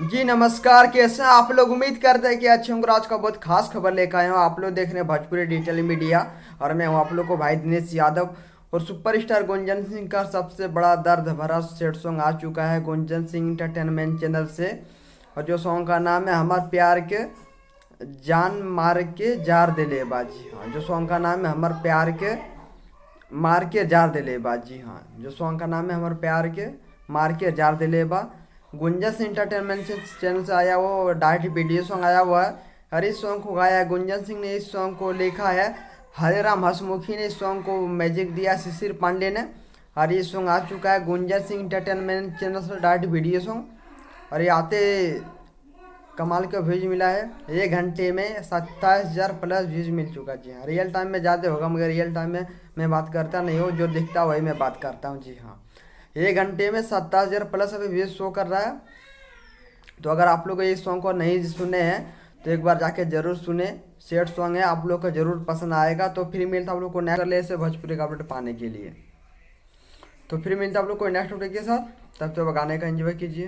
जी नमस्कार, कैसे हैं आप लोग। उम्मीद करते हैं कि अच्छे होंगे। आज का बहुत खास खबर लेकर आए हो। आप लोग देख रहे हैं भोजपुरी डिजिटल मीडिया और मैं हूं आप लोग को भाई दिनेश यादव। और सुपरस्टार गुंजन सिंह का सबसे बड़ा दर्द भरा सेट सॉन्ग आ चुका है गुंजन सिंह इंटरटेनमेंट चैनल से। और जो सॉन्ग का नाम है हमार प्यार के जान मार के जार दिले बाजी। हाँ, जो सॉन्ग का नाम है हमार प्यार के मार के जार दिले बा। जी हाँ, जो सॉन्ग का नाम है हमारे प्यार के मार के जार दिले बा। गुंजन सिंह इंटरटेनमेंट चैनल से आया वो डायरेक्ट वीडियो सॉन्ग आया हुआ है। और इस सॉन्ग को गाया है गुंजन सिंह ने। इस सॉन्ग को लिखा है हरे राम हसमुखी ने। इस सॉन्ग को मैजिक दिया शिशिर पांडे ने। और ये सॉन्ग आ चुका है गुंजन सिंह इंटरटेनमेंट चैनल से डायरेक्ट वीडियो सॉन्ग। और ये आते कमाल का व्यूज मिला है। 1 घंटे में 27,000 प्लस व्यूज मिल चुका। जी हाँ, रियल टाइम में ज़्यादा होगा मगर रियल टाइम में मैं बात करता नहीं हूँ। जो दिखता वही मैं बात करता हूँ। जी हाँ, 1 घंटे में 27,000 प्लस अभी व्यूज शो कर रहा है। तो अगर आप लोग इस सॉन्ग को नहीं सुने हैं तो एक बार जाके जरूर सुने। सेट सॉन्ग है, आप लोग को जरूर पसंद आएगा। तो फिर मिलता आप लोग को नेक्स्ट ले से भोजपुरी का अपडेट पाने के लिए। तो फिर मिलता आप लोग को नेक्स्ट अपडेट के साथ। तब तो गाने का एंजॉय कीजिए।